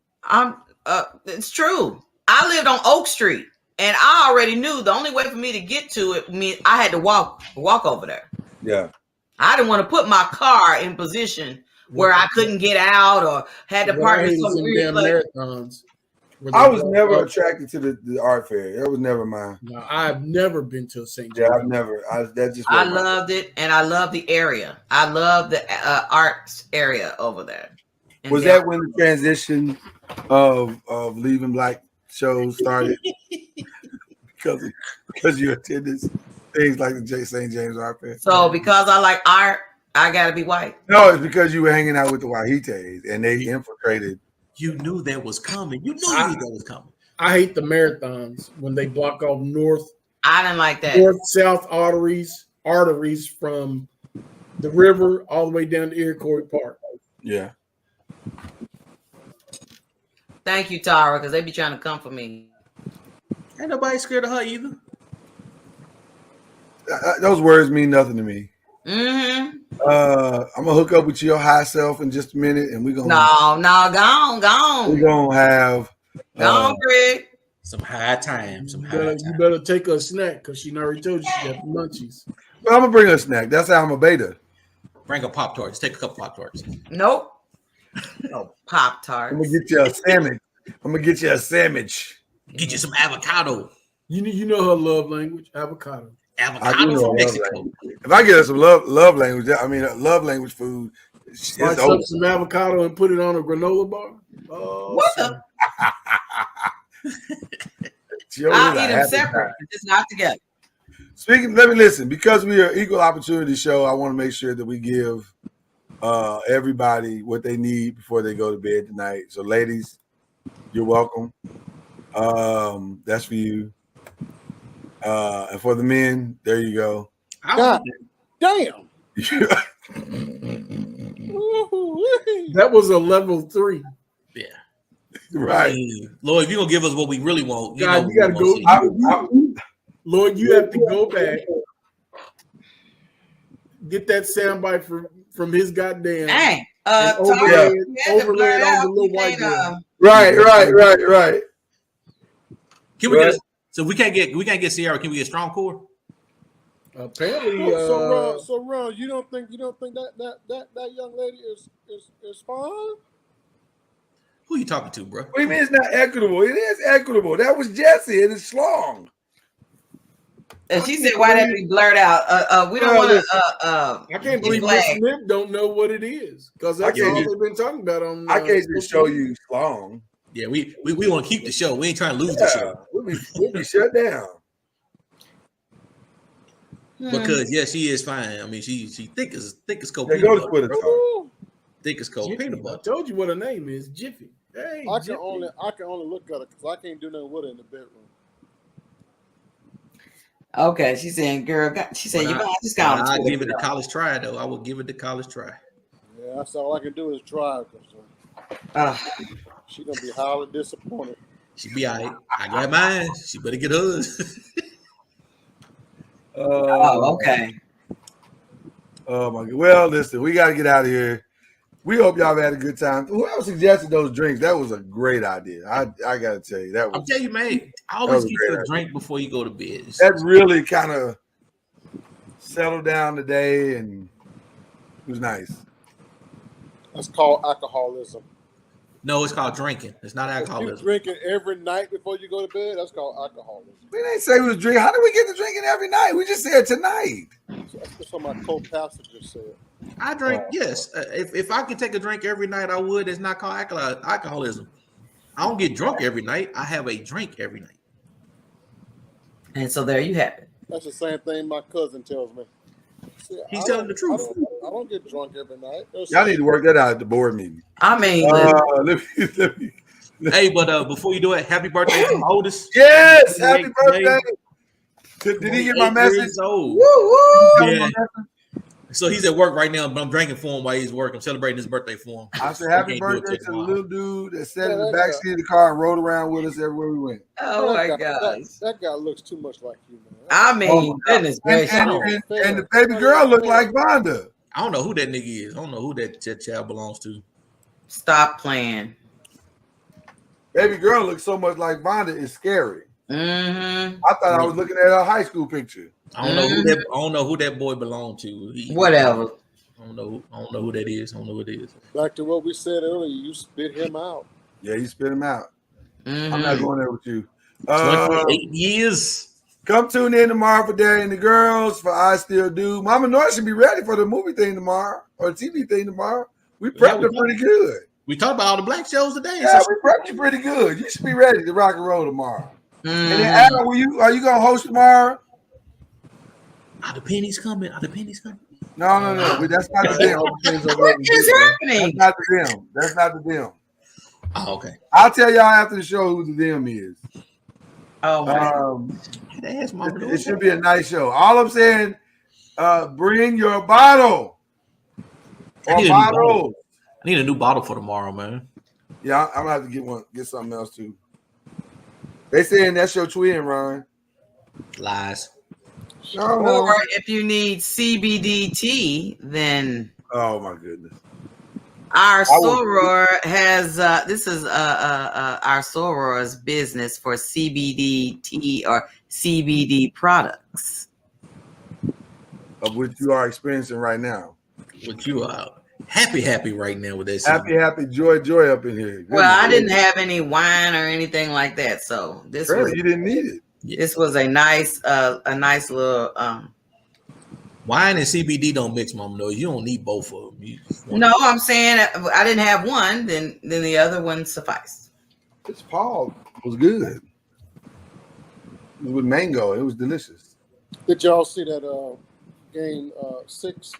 It's true. I lived on Oak Street, and I already knew the only way for me to get to it I had to walk over there. Yeah, I didn't want to put my car in position where I couldn't get out or had to park in some weird place. Marathons. I was never attracted to the art fair. That was never mine. No, I've never been to a St. Yeah, James. I've never. I loved it, and I love the area. I love the arts area over there. Was that when the transition of leaving black shows started? because you attended things like the St. James Art Fair. So because I like art, I gotta be white. No, it's because you were hanging out with the Wahites and they infiltrated. You knew that was coming. You knew that was coming. I hate the marathons when they block off north. I didn't like that. North-south arteries from the river all the way down to Iroquois Park. Yeah. Thank you, Tara, because they be trying to come for me. Ain't nobody scared of her either. Those words mean nothing to me. Mm-hmm. I'm gonna hook up with your high self in just a minute, and we're gonna go on. We're gonna have Greg. Some high time. You better take her a snack because she already told you she got munchies. Well, I'm gonna bring her a snack. That's how I'm a beta. Bring her Pop-Tarts. Take a couple Pop-Tarts. Nope. No Pop-Tarts. I'm gonna get you a sandwich. Get you some avocado. You know her love language, avocado. Avocado from Mexico. If I get her some love language, love language food. Slice up some avocado and put it on a granola bar. Oh, what the? I'll eat them separate, just not together. Let me listen. Because we are an equal opportunity show, I want to make sure that we give everybody what they need before they go to bed tonight. So, ladies, you're welcome. That's for you. And for the men, there you go. God damn. That was a level 3. Yeah. Right. Lord, if you're gonna give us what we really want, you gotta go. Lord, you have to go back. Get that soundbite from his goddamn. Dang. Overlay it on the little white girl. Right. Can we get so we can't get Sierra? Can we get strong core? Apparently, so Ron, you don't think that young lady is fine? Who you talking to, bro? What do you mean it's not equitable? It is equitable. That was Jesse and it's Schlong. And she said, "Why did we blurt out? We don't want to." I can't believe Miss Smith don't know what it is because that's all they've been talking about on. I can't just show you Schlong. Yeah, we want to keep the show. We ain't trying to lose the show. We'll be shut down. Because she is fine. I mean, she thick as cold Yeah, peanut go to butter. Twitter. bro. Talk. Thick as cold Jiffy. peanut I butter. told you what her name is, Jiffy. Hey, I Jiffy. can only look at it because I can't do nothing with it in the bedroom. Okay, she's saying, girl, she said, you know, just got on I Twitter. give it a college try though. I will give it the college try. Yeah, that's all I can do is drive. She's gonna be highly disappointed. She be all right. I got mine. She better get hers. Oh, okay. Oh my God. Well, listen, we got to get out of here. We hope y'all have had a good time. Whoever suggested those drinks, that was a great idea. I got to tell you, that I'll was tell you, man. Always a get great your idea. drink before you go to bed. That really kind of settled down the day, and it was nice. That's called alcoholism. No, it's called drinking. It's not If you alcoholism. drinking every night before you go to bed, that's called alcoholism. We didn't say we was drinking. How did we get to drinking every night? We just said tonight. So that's what my co-pastor just said. I drink, yes. If I could take a drink every night, I would. It's not called alcoholism. I don't get drunk every night. I have a drink every night. And so there you have it. That's the same thing my cousin tells me. See, He's telling the truth. I don't get drunk every night. Y'all need to work that out at the board meeting. I mean, Let me- Hey, but before you do it, happy birthday to my oldest. Yes, happy Today. birthday. Did he get my 8 message? years old. woo. Yeah. So he's at work right now, but I'm drinking for him while he's working. I'm celebrating his birthday for him. I said He happy can't do it birthday till to the tomorrow. little dude that sat in the backseat of the car and rode around with us everywhere we went. Oh my That guy- gosh. That guy looks too much like you, man. I mean, goodness And, gracious. and the baby girl looked like Vonda. I don't know who that nigga is. I don't know who that child belongs to. Stop playing. Baby girl looks so much like Vonda. It's scary. Mm-hmm. I thought I was looking at a high school picture. I don't know who that. I don't know who that boy belonged to. Whatever. I don't know who that is. I don't know who it is. Back to what we said earlier, you spit him out. Yeah, you spit him out. Mm-hmm. I'm not going there with you. 28 years. Come tune in tomorrow for Daddy and the Girls for I Still Do. Mama North should be ready for the movie thing tomorrow or the TV thing tomorrow. We prepped her pretty good. We talked about all the black shows today. Yeah, we prepped you pretty good. You should be ready to rock and roll tomorrow. Mm-hmm. And then Adam, are you gonna host tomorrow? Are the pennies coming? Are the pennies coming? No. That's not the them. What is happening? That's not the them. That's not the them. Oh, okay. I'll tell y'all after the show who the them is. Oh my. That's my It should be a nice show. All I'm saying, bring your bottle. I Or need a new bottles. bottle. I need a new bottle for tomorrow, man. Yeah, I'm gonna have to get something else too. They saying that's your twin, Ron. Lies. No. Or if you need CBD tea, then Oh my goodness. our soror has this is our soror's business for CBD tea or CBD products. Of which you are experiencing right now. But you are happy right now with that. Happy, joy up in here. Well, I didn't have any wine or anything like that, so this was You didn't need it. this was a nice little Wine and CBD don't mix, Mama. No, you don't need both of them. No, I'm saying I didn't have one, then the other one sufficed. This Paul was good. It was with mango. It was delicious. Did y'all see that game 6?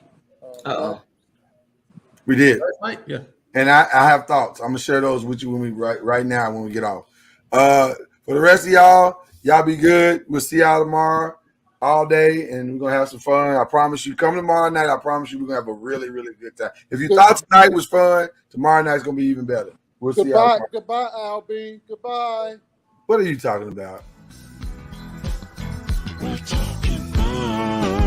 We did. Right? Yeah. And I have thoughts. I'm gonna share those with you when we right now when we get off. For the rest of y'all be good. We'll see y'all tomorrow all day, and we're gonna have some fun. I promise you. Come tomorrow night. I promise you, we're gonna have a really, really good time. If you thought tonight was fun, tomorrow night's gonna be even better. We'll see y'all. Goodbye, Albie. Goodbye. What are you talking about? We're talking